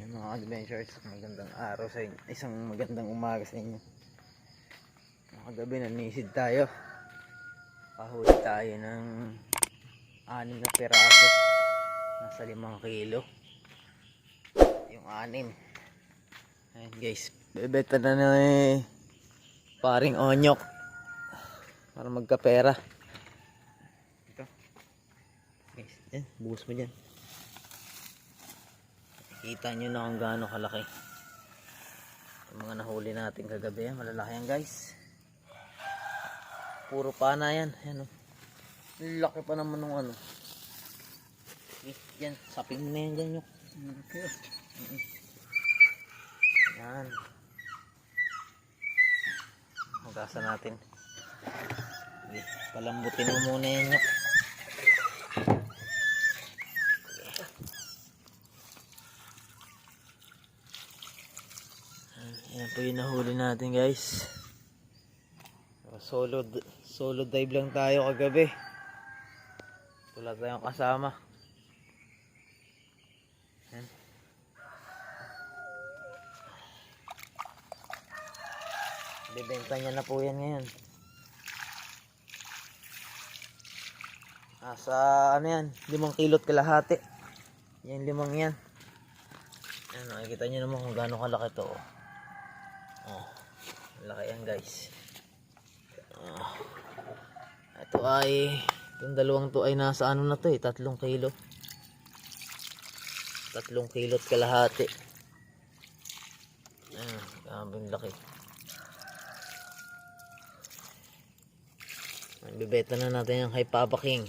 Ayan mga adventures, magandang araw sa inyo. Isang magandang umaga sa inyo. Kagabi nanisid tayo. Pahuli tayo ng 6 na piraso. Nasa 5 kilo. Yung 6. Ayan guys, bebeta na na paring onyok para magkapera. Ito. Guys, yan, buhos mo dyan. Kita nyo na kung gaano kalaki yung mga nahuli natin kagabi. Malalaki yan guys, puro pana yan. Ayan, oh. Laki pa naman ng ano. Yan, saping mo na yan dyan yung yan. Hugasan natin. Palambutin mo muna yan yung yan po yung nahuli natin guys. Solo dive lang tayo kagabi. Wala tayong kasama. Yan. Bibenta niya na po yan ngayon. Nasa ano yan, 5 kilot kalahati. Yan 5 yan. Yan, nakikita nyo naman kung gaano kalaki to. Oh, laki yan guys. Ito ay, itong dalawang to ay nasa ano na to 3 kilo. 3 kilot kalahati. Grabing laki. Bibeta na natin yung kay Papa King.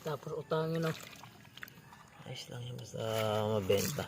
Tapos utangin na. Ayos lang yun, basta mabenta.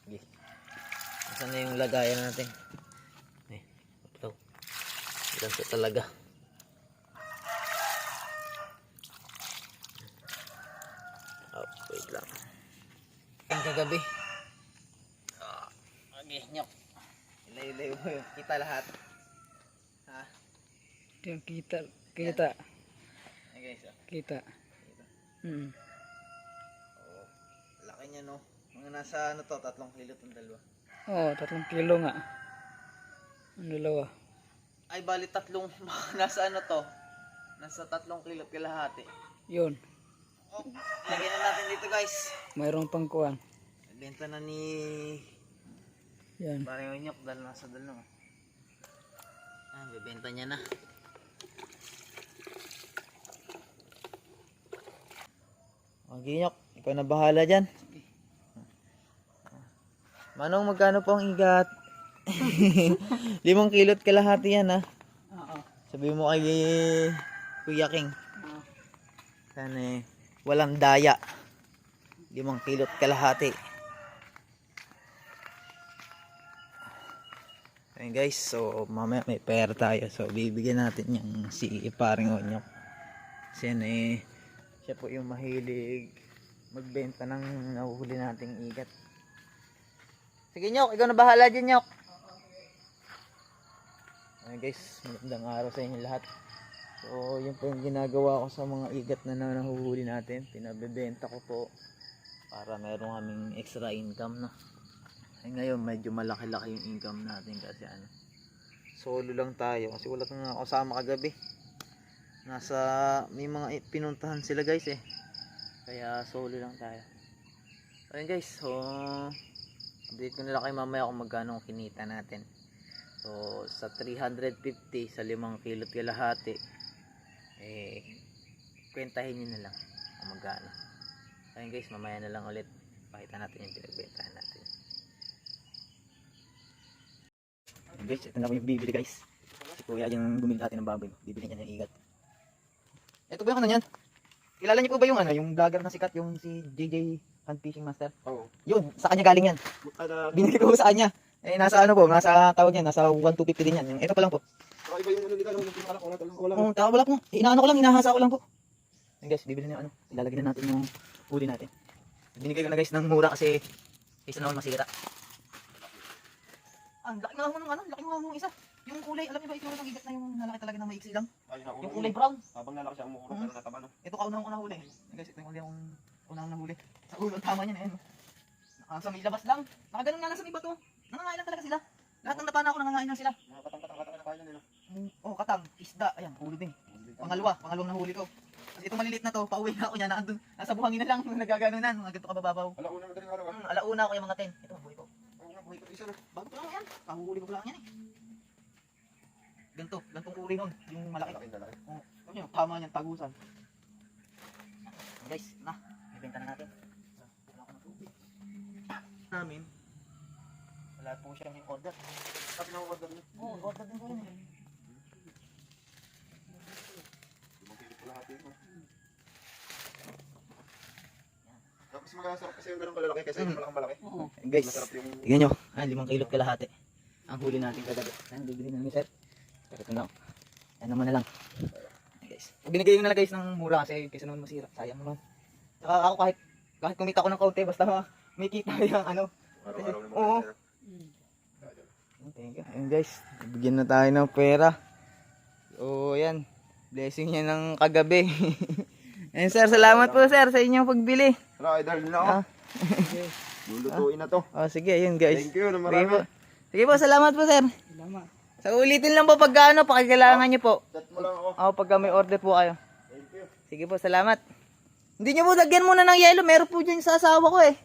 Okay. Saan na yung lagayan natin? Ito. Ilan sa talaga. Oh, wait lang. Ang kagabi. Okay, nyok. Ilayo-layo mo yung kita lahat. Ha? Ito yung kita. Kita. Okay, so. Kita. Oh, laki niya no. Mga nasa ano to, 3 kilo itong dalawa. Oo, 3 kilo nga. Ang dalawa. Ay, bali 3. Nasa ano to? Nasa 3 kilo kalahati. Yun. Oh, lagyan na natin dito guys. Mayroong pangkuhan. Benta na ni Yan. Parang Onyok dahil nasa dalawa. Bebenta niya na. Okay, Nyok, ikaw na bahala dyan. Manong, magkano po ang igat? 5 kilot kalahati yan ha. Oo. Sabi mo kay Kuya King. Sana walang daya. 5 kilot kalahati. Ayun guys, so mamaya may pera tayo. So bibigyan natin yung si paring Onyok. Kasi yan siya po yung mahilig magbenta ng nahuhuli nating igat. Sige Nyok, ikaw na bahala dyan Nyok. Ayun guys, magandang araw sa inyo lahat. So yun po yung ginagawa ko sa mga igat na nahuhuli natin. Pinabebenta ko po para meron kaming extra income na. Ay ngayon medyo malaki-laki yung income natin kasi ano, solo lang tayo kasi wala kang kasama kagabi. May mga pinuntahan sila guys kaya solo lang tayo. Ayun guys, so update ko nila kayo mamaya kung magkano kinita natin. So sa 350 sa 5 kilot kalahati kwentahin nyo na lang kung magkano. Ayun guys, mamaya na lang ulit pakita natin yung pinagbentahan natin. Guys, ito na po yung bibili guys. Si Kuya yung bumili natin ng baboy. Bibili niya ng igat. Ito ba yung ano yan? Kilala niyo po ba yung ano, yung vlogger na sikat, yung si JJ Hand Fishing Master? Oo. Yun, sa kanya galing yan. Binili ko sa kanya. Nasa ano po, nasa tawag yan, nasa 1,250 din yan. Yung ito pa lang po. Iba yung ano nila, yung pinaka ko lang. Wala po. Inaano ko lang, inahasa ko lang po. Ayun guys, bibili na ano, ilalagay na natin yung huli natin. Binigay ko na guys ng mura kasi isa na ako masira. Ang laki nga ho nung ano, laki nga ho nung isa. Yung kulay, alam niyo ba itsura ng igat na yung lalaki talaga na maiksi lang? Ay, nauna Yung kulay brown. Habang lalaki siya umuurong, pero nataba no. Ito kaunang ko nahuli. Guys, ito yung uli akong unang nahuli. Sa ulo, tama niya na yan. Sa may labas lang. Nakaganon nga lang sa may bato. Nangangain lang talaga sila. Lahat ng napana ko nangangain lang sila. Mga katang-katang na kaya nila. Oh, katang, isda. Ayan, huli din. Pangalawang nahuli ko. Kasi itong maliliit na to, pauwi na ako niya. Nasa buhangin na lang, nagaganunan. Mga ganito kababaw. Alauna ng daling araw. Alauna ako yung mga 10. Ito, buhay ko. Oo nga, buhay ko isa na. Bago pa lang yan. Kahuhuli ko pa lang yan eh. Gantong kulay nun. Yung malaki. Malaking lalaki. Oh, ano yun, tama niyan, tagusan. Guys, ibenta na natin. Wala ko na tubig. Namin, wala po siya may order. Sabi na order niya. Oo, order din po yun eh. Lumagilip ko lahat yun. Tapos masarap kasi yung ganun kalalaki kasi yung malaki. Oo. Guys, Masarap yung... tingnan nyo, 5 kilot kalahati. Ang huli natin kagabi. Ayan, bibili na ni sir. Pero ito na. Ayan naman na lang. Ayan, guys. Binigay ko na lang guys ng mura kasi kaysa naman masira. Sayang naman. Saka ako kahit kumita ko ng kaunti, basta may kita yung ano. Araw-araw naman. Oo. Thank you. Ayan guys, bigyan na tayo ng pera. So ayan, blessing niya ng kagabi. Ayan sir, salamat po sir sa inyong pagbili. Hello, idol na ako. Lulutuin na to. Oh sige, ayun guys. Thank you na Sige po. marami. Sige po, salamat po sir. Salamat. Sa ulitin lang po pagka ano, pakikailangan niyo po. Chat mo lang ako. Oo, pagka may order po kayo. Thank you. Sige po, salamat. Hindi niyo po lagyan muna ng yelo, meron po dyan sa asawa ko eh.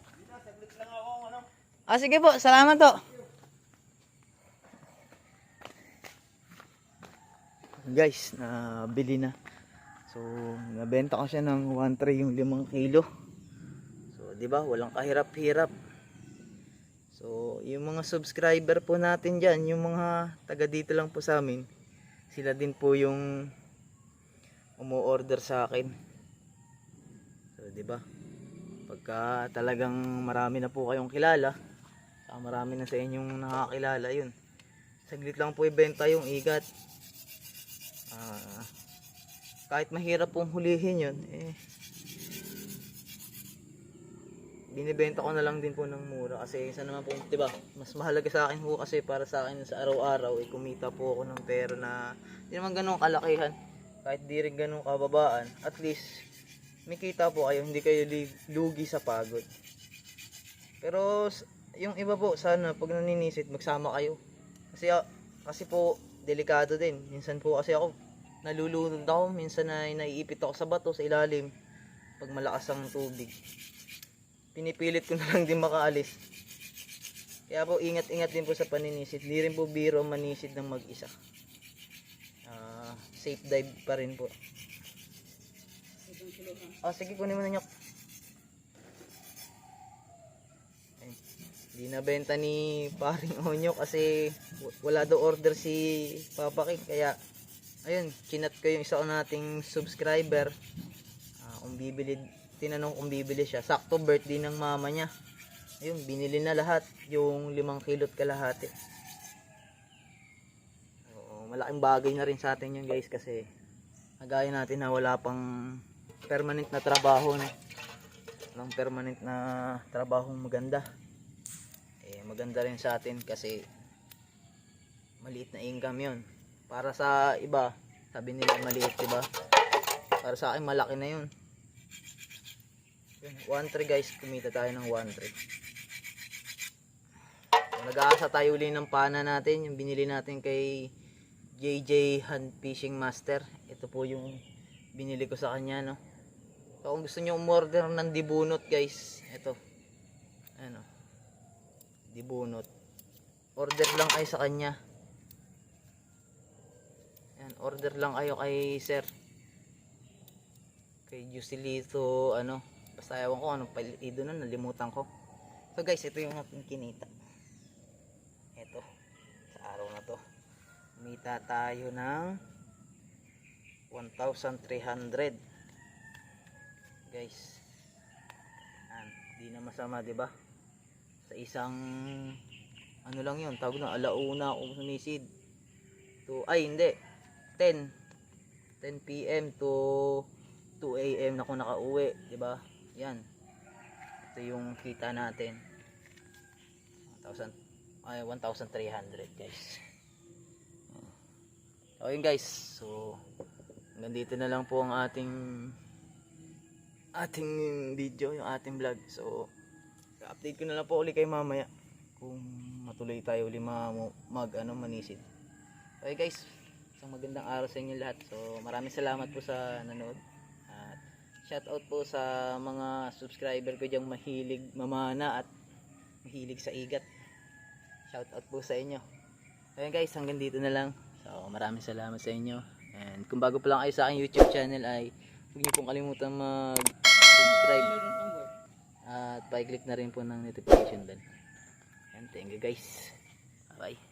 Sige po, salamat po. Guys, nabili na. So, nabenta ko siya ng 1.3 yung 5 kilo. So, 'di ba? Walang kahirap-hirap. So, yung mga subscriber po natin diyan, yung mga taga dito lang po sa amin, sila din po yung umu-order sa akin. So, 'di ba? Pagka talagang marami na po kayong kilala, marami na sa inyong nakakilala, yun. Saglit lang po ibenta yung igat. Kahit mahirap pong hulihin yun, binibenta ko na lang din po ng mura kasi isa naman po, 'di ba? Mas mahalaga sa akin po kasi para sa akin sa araw-araw kumita po ako ng pera na hindi naman ganoong kalakihan, kahit di rin ganoong kababaan. At least may kita po kayo, hindi kayo lugi sa pagod. Pero yung iba po, sana pag naninisid magsama kayo. Kasi po delikado din. Minsan po kasi ako nalulunod ako, minsan naiipit ako sa bato sa ilalim pag malakas ang tubig. Pinipilit ko na lang din makaalis. Kaya po ingat-ingat din po sa paninisid. Hindi rin po biro manisid ng mag-isa. Safe dive pa rin po. Sige, kunin mo na nyok. Hindi nabenta ni paring Onyo kasi wala daw order si Papa King. Kaya ayun, chinat ko yung isa nating subscriber. Kung bibili, tinanong kung bibili siya. Sakto birthday ng mama niya. Ayun, binili na lahat yung 5 kilot kalahati. Malaking bagay na rin sa atin yun guys kasi nagaya natin na wala pang permanent na trabaho na. Walang permanent na trabahong maganda. Maganda rin sa atin kasi maliit na income yun. Para sa iba, sabi nila maliit, diba? Para sa akin malaki na yun. 1.3 guys, kumita tayo ng 1.3. Nag-aasa tayo uli ng pana natin, yung binili natin kay JJ Hand Fishing Master. Ito po yung binili ko sa kanya, no. So, kung gusto nyo umorder ng dibunot guys, ito. Ano, dibunot. Order lang kayo sa kanya. Yan, order lang kayo kay sir. Kay Jusilito, ano. Basta ewan ko anong palido na, nalimutan ko. So guys, ito yung ating kinita. Ito, sa araw na to. Kumita tayo ng 1,300. Guys. Yan, di na masama, 'di ba? Sa isang ano lang yun, tawag na alauna ako sumisid to, hindi 10 PM to 2 AM na ako nakauwi, diba? Yan, ito yung kita natin 1,000. ay 1,300 guys. So yun guys, so hanggang dito na lang po ang ating video, yung ating vlog. So update ko na lang po ulit kay mamaya kung matuloy tayo uli manisid. Okay guys, isang magandang araw sa inyo lahat. So maraming salamat po sa nanood. At shout out po sa mga subscriber ko diyang mahilig mamana at mahilig sa igat. Shout out po sa inyo. Ayun guys, hanggang dito na lang. So maraming salamat sa inyo. And kung bago pa lang kayo sa aking YouTube channel ay huwag niyo pong kalimutan mag-subscribe at pa-click na rin po ng notification bell. And thank you guys. Bye.